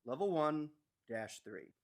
Level 1-3.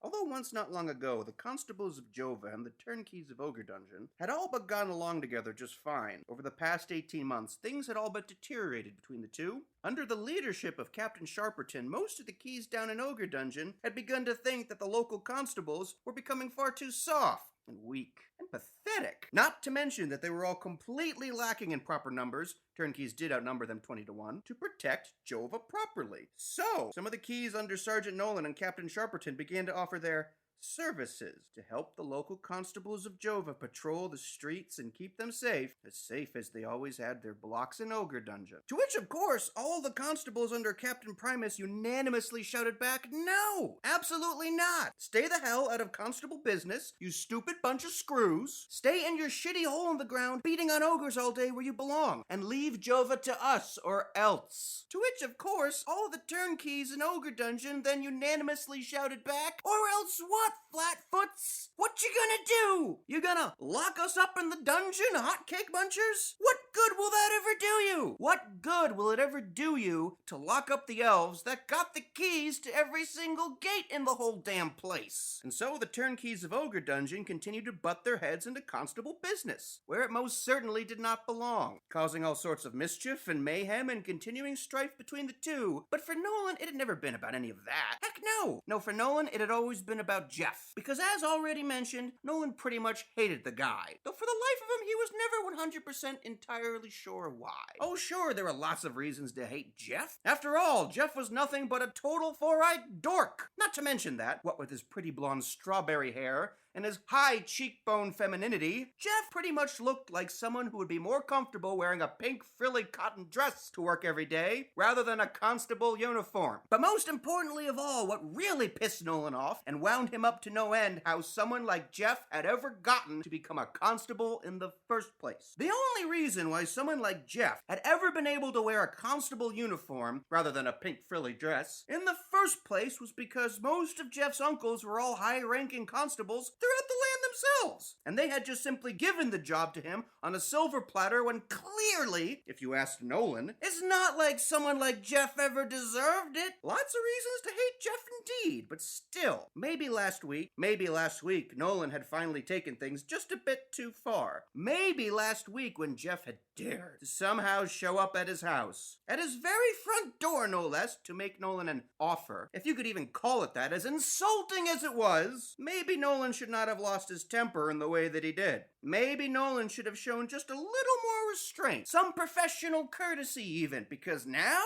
Although once not long ago, the constables of Jova and the turnkeys of Ogre Dungeon had all but gotten along together just fine, over the past 18 months, things had all but deteriorated between the two. Under the leadership of Captain Sharperton, most of the keys down in Ogre Dungeon had begun to think that the local constables were becoming far too soft and weak and pathetic. Not to mention that they were all completely lacking in proper numbers. Turnkeys did outnumber them 20-1 to protect Jova properly. So, some of the keys under Sergeant Nolan and Captain Sharperton began to offer their services to help the local constables of Jova patrol the streets and keep them safe as they always had their blocks in Ogre Dungeon. To which, of course, all the constables under Captain Primus unanimously shouted back, "No! Absolutely not! Stay the hell out of constable business, you stupid bunch of screws! Stay in your shitty hole in the ground beating on ogres all day where you belong, and leave Jova to us or else!" To which, of course, all the turnkeys in Ogre Dungeon then unanimously shouted back, "Or else what, Flatfoots? What you gonna do? You gonna lock us up in the dungeon, hotcake munchers? What good will that ever do you? What good will it ever do you to lock up the elves that got the keys to every single gate in the whole damn place?" And so the turnkeys of Ogre Dungeon continued to butt their heads into constable business, where it most certainly did not belong, causing all sorts of mischief and mayhem and continuing strife between the two. But for Nolan, it had never been about any of that. Heck no! No, for Nolan, it had always been about Jeff. Because as already mentioned, Nolan pretty much hated the guy. Though for the life of him, he was never 100% entirely sure why. Oh sure, there were lots of reasons to hate Jeff. After all, Jeff was nothing but a total four-eyed dork. Not to mention that, what with his pretty blonde strawberry hair and his high cheekbone femininity, Jeff pretty much looked like someone who would be more comfortable wearing a pink frilly cotton dress to work every day rather than a constable uniform. But most importantly of all, what really pissed Nolan off and wound him up to no end how someone like Jeff had ever gotten to become a constable in the first place. The only reason why someone like Jeff had ever been able to wear a constable uniform rather than a pink frilly dress in the first place was because most of Jeff's uncles were all high-ranking constables throughout the land themselves, and they had just simply given the job to him on a silver platter when clearly, if you asked Nolan, it's not like someone like Jeff ever deserved it. Lots of reasons to hate Jeff indeed, but still, maybe last week, Nolan had finally taken things just a bit too far. Maybe last week when Jeff had dared to somehow show up at his house, at his very front door no less, to make Nolan an offer, if you could even call it that, as insulting as it was. Maybe Nolan should not have lost his temper in the way that he did. Maybe Nolan should have shown just a little more restraint, some professional courtesy even, because now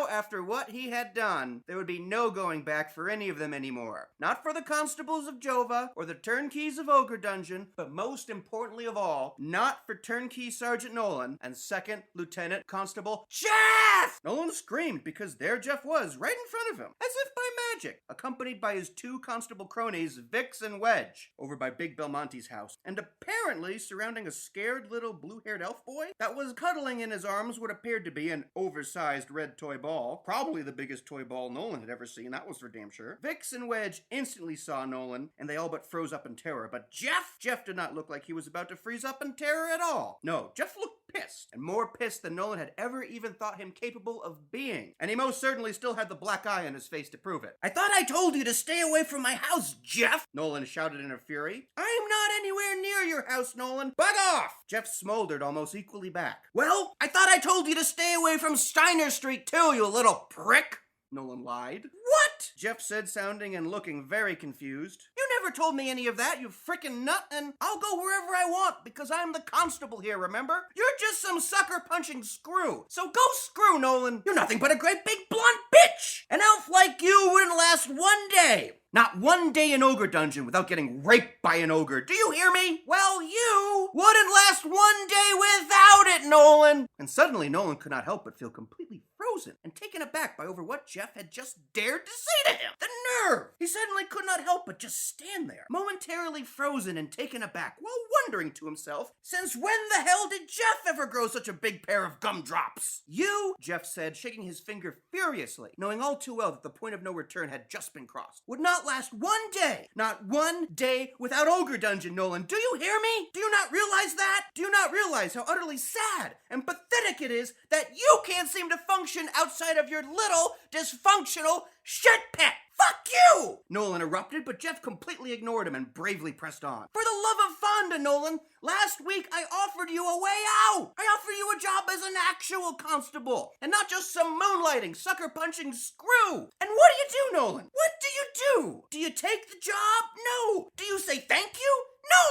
after what he had done, there would be no going back for any of them anymore. Not for the constables of Jova or the turnkeys of Ogre Dungeon, but most importantly of all, not for turnkey Sergeant Nolan and second Lieutenant Constable Jeff! Nolan screamed because there Jeff was, right in front of him, as if by magic, accompanied by his two constable cronies, Vix and Wedge, over by Big Belmonte's house, and apparently surrounding a scared little blue-haired elf boy that was cuddling in his arms what appeared to be an oversized red toy ball, probably the biggest toy ball Nolan had ever seen, that was for damn sure. Vix and Wedge instantly saw Nolan, and they all but froze up in terror, but Jeff did not look like he was about to freeze up in terror at all. No, Jeff looked pissed, and more pissed than Nolan had ever even thought him capable of being. And he most certainly still had the black eye on his face to prove it. "I thought I told you to stay away from my house, Jeff!" Nolan shouted in a fury. "I'm not anywhere near your house, Nolan. Bug off!" Jeff smoldered almost equally back. "Well, I thought I told you to stay away from Steiner Street too, you little prick!" Nolan lied. "What?" Jeff said, sounding and looking very confused. "You never told me any of that, you frickin' nut, and I'll go wherever I want because I'm the constable here, remember? You're just some sucker-punching screw. So go screw, Nolan. You're nothing but a great big blonde bitch. An elf like you wouldn't last one day. Not one day in Ogre Dungeon without getting raped by an ogre. Do you hear me? Well, you wouldn't last one day without it, Nolan." And suddenly Nolan could not help but feel completely frozen and taken aback by over what Jeff had just dared to say to him. The nerve! He suddenly could not help but just stand there, momentarily frozen and taken aback, while wondering to himself, since when the hell did Jeff ever grow such a big pair of gumdrops? "You," Jeff said, shaking his finger furiously, knowing all too well that the point of no return had just been crossed, "would not last one day, not one day without Ogre Dungeon, Nolan. Do you hear me? Do you not realize that? Do you not realize how utterly sad and pathetic it is that you can't seem to function outside of your little, dysfunctional shit pit? Fuck you! Nolan erupted, but Jeff completely ignored him and bravely pressed on. For the love of Fonda, Nolan! Last week I offered you a way out! I offered you a job as an actual constable, and not just some moonlighting, sucker-punching screw! And what do you do, Nolan? What do you do? Do you take the job? No! Do you say thank you?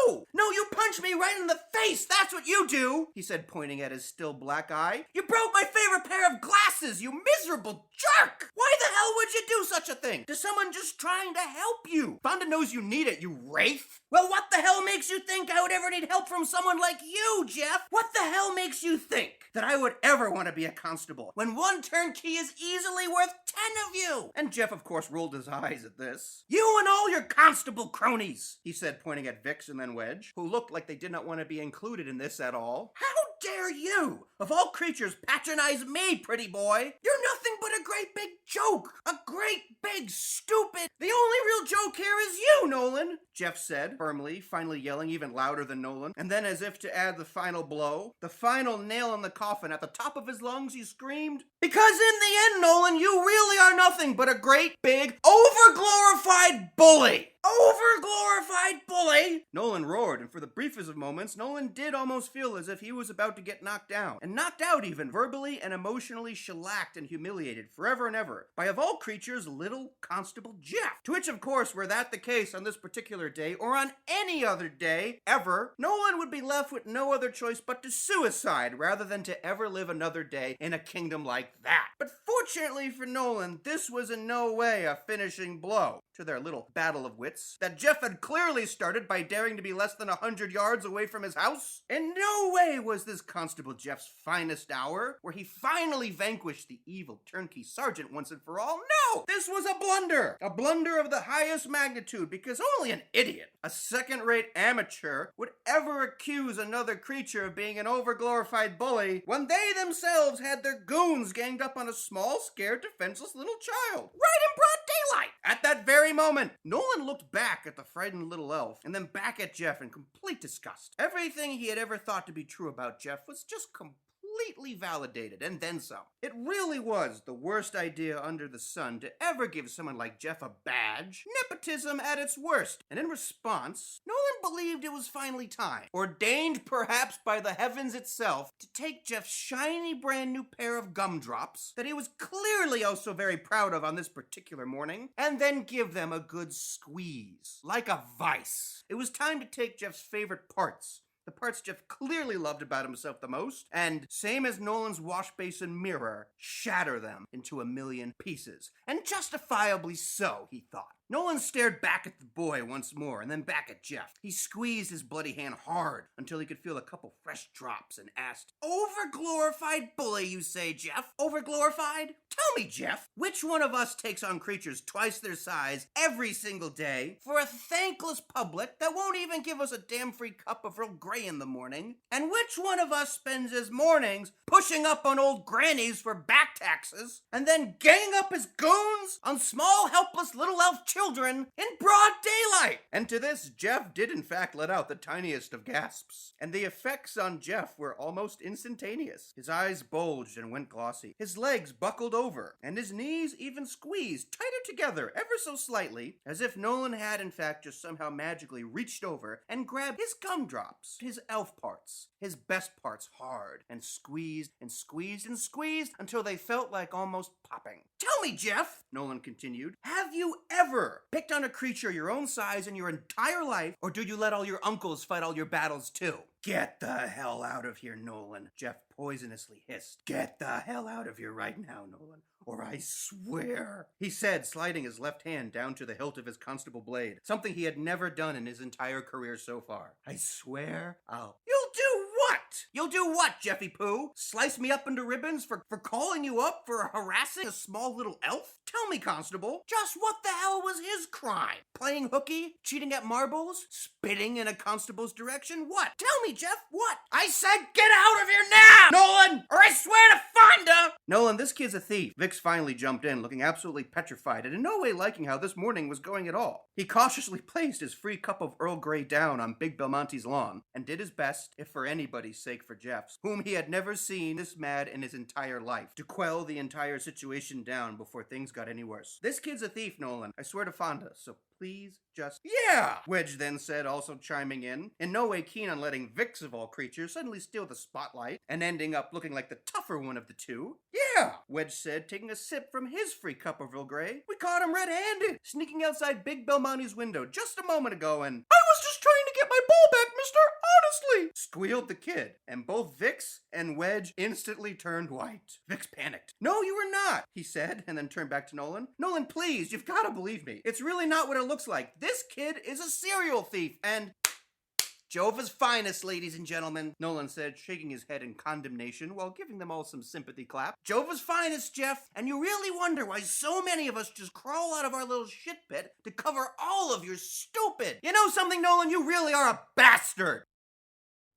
No! No, you punch me right in the face! That's what you do! He said, pointing at his still black eye. You broke my favorite pair of glasses, you miserable jerk! Why the hell would you do such a thing? To someone just trying to help you? Fonda knows you need it, you wraith! Well, what the hell makes you think I would ever need help from someone like you, Jeff? What the hell makes you think that I would ever want to be a constable when one turnkey is easily worth 10 of you? And Jeff, of course, rolled his eyes at this. You and all your constable cronies, he said, pointing at Vix and then Wedge, who looked like they did not want to be included in this at all. How dare you, of all creatures, patronize me, pretty boy? You're nothing but a great big joke. A great big stupid. The only real joke here is you, Nolan, Jeff said, firmly, finally yelling even louder than Nolan. And then, as if to add the final blow, the final nail in the coffin at the top of his lungs, he screamed, because in the end, Nolan, you really are nothing but a great big over-glorified bully. Over-glorified bully! Nolan roared, and for the briefest of moments, Nolan did almost feel as if he was about to get knocked down. And knocked out even, verbally and emotionally shellacked and humiliated forever and ever by, of all creatures, little Constable Jeff. To which, of course, were that the case on this particular day, or on any other day, ever, Nolan would be left with no other choice but to suicide, rather than to ever live another day in a kingdom like that. But fortunately for Nolan, this was in no way a finishing blow to their little battle of wits that Jeff had clearly started by daring to be less than 100 yards away from his house. In no way was this Constable Jeff's finest hour, where he finally vanquished the evil turnkey sergeant once and for all. No! This was a blunder of the highest magnitude, because only an idiot, a second-rate amateur, would ever accuse another creature of being an overglorified bully when they themselves had their goons ganged up on a small, scared, defenseless little child, right in broad daylight. At that very moment, Nolan looked back at the frightened little elf, and then back at Jeff in complete disgust. Everything he had ever thought to be true about Jeff was just completely validated, and then some. It really was the worst idea under the sun to ever give someone like Jeff a badge. Nepotism at its worst. And in response, Nolan believed it was finally time, ordained perhaps by the heavens itself, to take Jeff's shiny brand new pair of gumdrops, that he was clearly also very proud of on this particular morning, and then give them a good squeeze. Like a vice. It was time to take Jeff's favorite parts, the parts Jeff clearly loved about himself the most, and, same as Nolan's wash basin mirror, shatter them into a million pieces. And justifiably so, he thought. Nolan stared back at the boy once more, and then back at Jeff. He squeezed his bloody hand hard until he could feel a couple fresh drops, and asked, "Overglorified bully, you say, Jeff? Overglorified? Tell me, Jeff, which one of us takes on creatures twice their size every single day for a thankless public that won't even give us a damn free cup of Earl Grey in the morning? And which one of us spends his mornings pushing up on old grannies for back taxes, and then ganging up his goons on small, helpless little elf children in broad daylight?" And to this, Jeff did in fact let out the tiniest of gasps. And the effects on Jeff were almost instantaneous. His eyes bulged and went glossy. His legs buckled over, and his knees even squeezed tighter together ever so slightly, as if Nolan had in fact just somehow magically reached over and grabbed his gumdrops, his elf parts, his best parts hard, and squeezed and squeezed and squeezed until they felt like almost popping. "Tell me, Jeff," Nolan continued, "have you ever picked on a creature your own size in your entire life, or do you let all your uncles fight all your battles too?" "Get the hell out of here, Nolan," Jeff poisonously hissed. "Get the hell out of here right now, Nolan, or I swear," he said, sliding his left hand down to the hilt of his constable blade, something he had never done in his entire career so far. "I swear You'll do what? You'll do what, Jeffy Pooh? Slice me up into ribbons for calling you up for harassing a small little elf? Tell me, Constable, just what the hell was his crime? Playing hooky? Cheating at marbles? Spitting in a constable's direction? What? Tell me, Jeff, what? I said get out of here now, Nolan, or I swear to Fonda!" "Nolan, this kid's a thief." Vix finally jumped in, looking absolutely petrified and in no way liking how this morning was going at all. He cautiously placed his free cup of Earl Grey down on Big Belmonte's lawn and did his best, if for anybody's sake mistake for Jeff's, whom he had never seen this mad in his entire life, to quell the entire situation down before things got any worse. This kid's a thief, Nolan. I swear to Fonda, so please just... Yeah! Wedge then said, also chiming in no way keen on letting Vix of all creatures suddenly steal the spotlight and ending up looking like the tougher one of the two. Yeah! Wedge said, taking a sip from his free cup of Earl Grey. We caught him red-handed, sneaking outside Big Belmonte's window just a moment ago, and I was just trying to get my ball back, mister, honestly, squealed the kid, and both Vix and Wedge instantly turned white. Vix panicked. No, you were not, he said, and then turned back to Nolan. Nolan, please, you've got to believe me. It's really not what it looks like. This kid is a serial thief, and... Jova's finest, ladies and gentlemen, Nolan said, shaking his head in condemnation while giving them all some sympathy clap. Jova's finest, Jeff, and you really wonder why so many of us just crawl out of our little shit pit to cover all of your stupid... You know something, Nolan? You really are a bastard!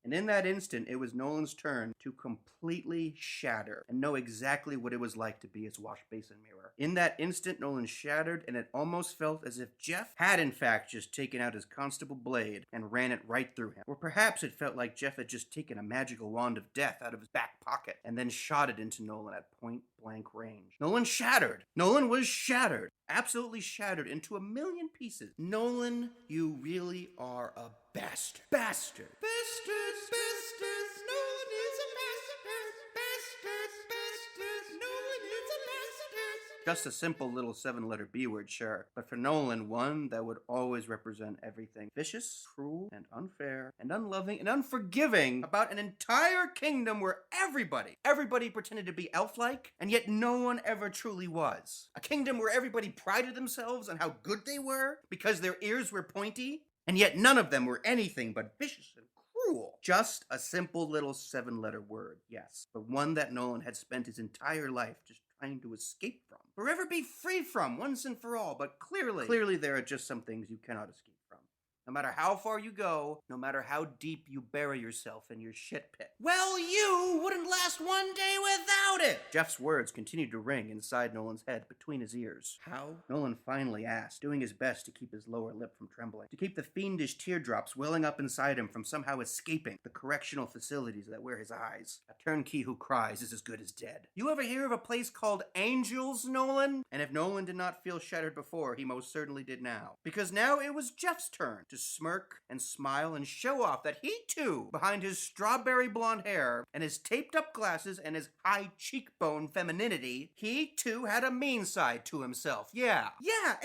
And in that instant, it was Nolan's turn to completely shatter and know exactly what it was like to be his wash basin mirror. In that instant, Nolan shattered, and it almost felt as if Jeff had in fact just taken out his constable blade and ran it right through him. Or perhaps it felt like Jeff had just taken a magical wand of death out of his back pocket and then shot it into Nolan at point-blank range. Nolan shattered. Nolan was shattered. Absolutely shattered into a million pieces. Nolan, you really are a bastard. Bastard. Bastard, bastard. Nolan is a bastard. Bastard, bastard. Nolan is a bastard. Just a simple little 7-letter B word, sure. But for Nolan, one that would always represent everything vicious, cruel, and unfair, and unloving, and unforgiving about an entire kingdom where everybody pretended to be elf-like, and yet no one ever truly was. A kingdom where everybody prided themselves on how good they were because their ears were pointy, and yet none of them were anything but vicious and cruel. Just a simple little 7-letter word, yes, but one that Nolan had spent his entire life just trying to escape from. Forever be free from, once and for all, but clearly there are just some things you cannot escape from. No matter how far you go, no matter how deep you bury yourself in your shit pit. Well, you wouldn't last one day without it! Jeff's words continued to ring inside Nolan's head between his ears. How? Nolan finally asked, doing his best to keep his lower lip from trembling, to keep the fiendish teardrops welling up inside him from somehow escaping the correctional facilities that wear his eyes. A turnkey who cries is as good as dead. You ever hear of a place called Angels, Nolan? And if Nolan did not feel shattered before, he most certainly did now. Because now it was Jeff's turn to smirk and smile and show off that he too, behind his strawberry blonde hair and his taped up glasses and his high cheekbone femininity, he too had a mean side to himself. Yeah,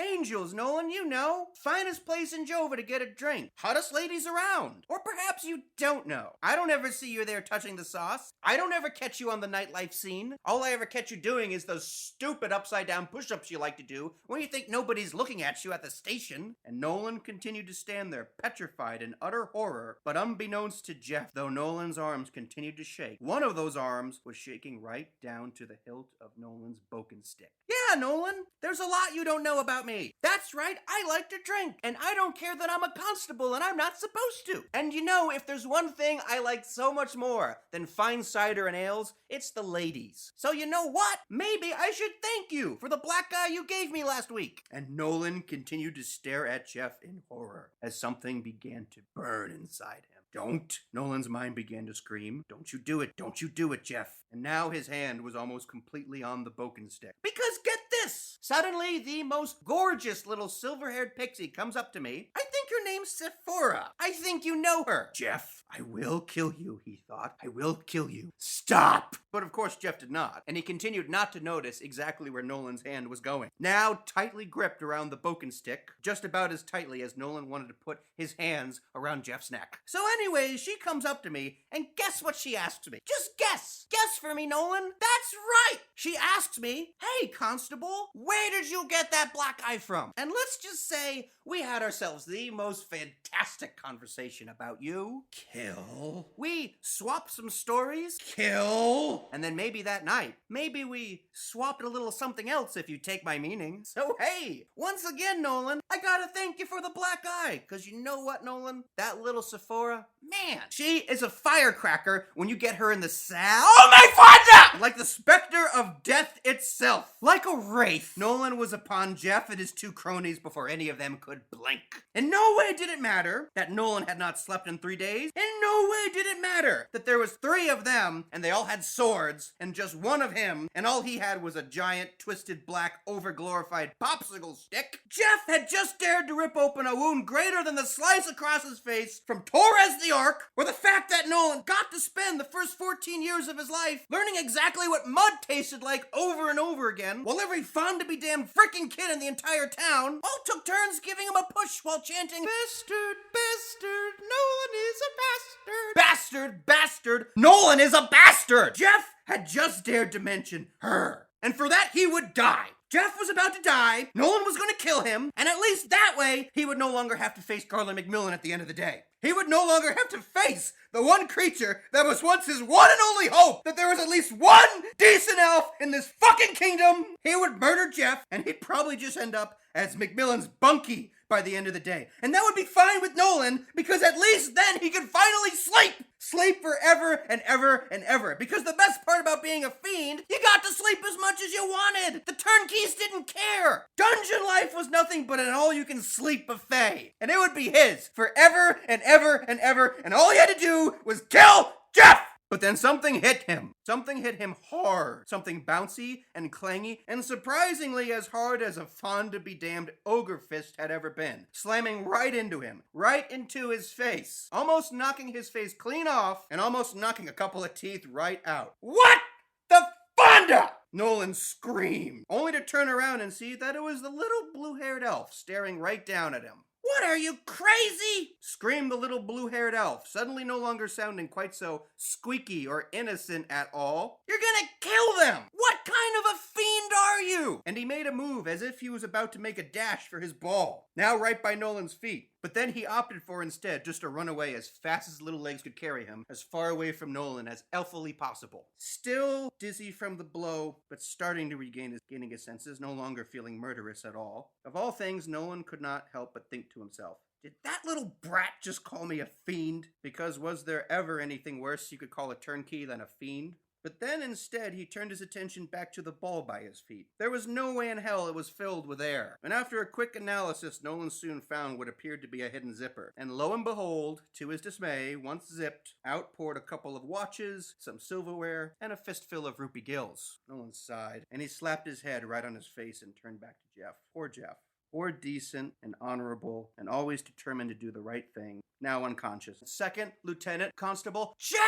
Angels, Nolan, you know. Finest place in Jova to get a drink. Hottest ladies around. Or perhaps you don't know. I don't ever see you there touching the sauce. I don't ever catch you on the nightlife scene. All I ever catch you doing is those stupid upside down push-ups you like to do when you think nobody's looking at you at the station. And Nolan continued to stand there petrified in utter horror, but unbeknownst to Jeff, though Nolan's arms continued to shake, one of those arms was shaking right down to the hilt of Nolan's boken stick. Yeah, Nolan, there's a lot you don't know about me. That's right, I like to drink, and I don't care that I'm a constable and I'm not supposed to. And you know, if there's one thing I like so much more than fine cider and ales, it's the ladies. So you know what? Maybe I should thank you for the black eye you gave me last week. And Nolan continued to stare at Jeff in horror as something began to burn inside him. Don't! Nolan's mind began to scream. Don't you do it! Don't you do it, Jeff! And now his hand was almost completely on the boken stick. Because get this! Suddenly, the most gorgeous little silver-haired pixie comes up to me. I think your name's Sephora. I think you know her. Jeff, I will kill you, he thought. I will kill you. Stop! But of course Jeff did not, and he continued not to notice exactly where Nolan's hand was going. Now tightly gripped around the boken stick, just about as tightly as Nolan wanted to put his hands around Jeff's neck. So anyway, she comes up to me, and guess what she asks me? Just guess! Guess for me, Nolan! That's right! She asks me, hey, Constable, where did you get that black eye from? And let's just say we had ourselves the most fantastic conversation about you. Kill. We swapped some stories. Kill. And then maybe that night, maybe we swapped a little something else if you take my meaning. So hey, once again, Nolan, I gotta thank you for the black eye. Cause you know what, Nolan? That little Sephora, man, she is a firecracker when you get her in the saddle. Oh my father! Like the specter of death itself. Like a wraith, Nolan was upon Jeff and his two cronies before any of them could blink. In no way did it matter that Nolan had not slept in 3 days. In In no way did it matter that there was 3 of them, and they all had swords, and just 1 of him, and all he had was a giant, twisted, black, overglorified popsicle stick. Jeff had just dared to rip open a wound greater than the slice across his face from Torres the Ark, or the fact that Nolan got to spend the first 14 years of his life learning exactly what mud tasted like over and over again, while every fond-to-be-damned frickin' kid in the entire town all took turns giving him a push while chanting, "Bastard, bastard, Nolan is a bastard. Bastard, bastard, Nolan is a bastard." Jeff had just dared to mention her, and for that he would die. Jeff was about to die, Nolan was going to kill him, and at least that way, he would no longer have to face Garland McMillan at the end of the day. He would no longer have to face the one creature that was once his one and only hope that there was at least one decent elf in this fucking kingdom. He would murder Jeff, and he'd probably just end up as McMillan's bunkie by the end of the day. And that would be fine with Nolan, because at least then he could finally sleep! Sleep forever and ever and ever. Because the best part about being a fiend, you got to sleep as much as you wanted! The turnkeys didn't care! Dungeon life was nothing but an all-you-can-sleep buffet. And it would be his, forever and ever and ever, and all he had to do was kill Jeff! But then something hit him. Something hit him hard. Something bouncy and clangy, and surprisingly as hard as a fond-to-be-damned ogre fist had ever been. Slamming right into him. Right into his face. Almost knocking his face clean off, and almost knocking a couple of teeth right out. What the Fonda? Nolan screamed, only to turn around and see that it was the little blue-haired elf staring right down at him. "What, are you crazy?" screamed the little blue-haired elf, suddenly no longer sounding quite so squeaky or innocent at all. "You're gonna kill them! What kind of a fiend are you?" And he made a move as if he was about to make a dash for his ball, now right by Nolan's feet. But then he opted for instead just to run away as fast as his little legs could carry him, as far away from Nolan as elfily possible. Still dizzy from the blow, but starting to gaining his senses, no longer feeling murderous at all. Of all things, Nolan could not help but think to himself, did that little brat just call me a fiend? Because was there ever anything worse you could call a turnkey than a fiend? But then instead he turned his attention back to the ball by his feet. There was no way in hell it was filled with air. And after a quick analysis, Nolan soon found what appeared to be a hidden zipper. And lo and behold, to his dismay, once zipped, out poured a couple of watches, some silverware, and a fistful of rupee gills. Nolan sighed, and he slapped his head right on his face and turned back to Jeff. Poor Jeff. Poor decent and honorable and always determined to do the right thing, now unconscious. Second Lieutenant Constable Jeff!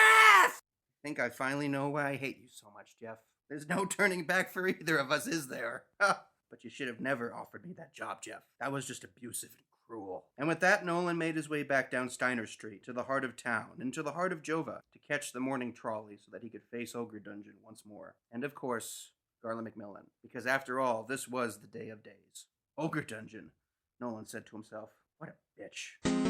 I think I finally know why I hate you so much, Jeff. There's no turning back for either of us, is there? But you should have never offered me that job, Jeff. That was just abusive and cruel. And with that, Nolan made his way back down Steiner Street to the heart of town, into the heart of Jova, to catch the morning trolley so that he could face Ogre Dungeon once more. And of course, Garland McMillan. Because after all, this was the day of days. Ogre Dungeon, Nolan said to himself. What a bitch.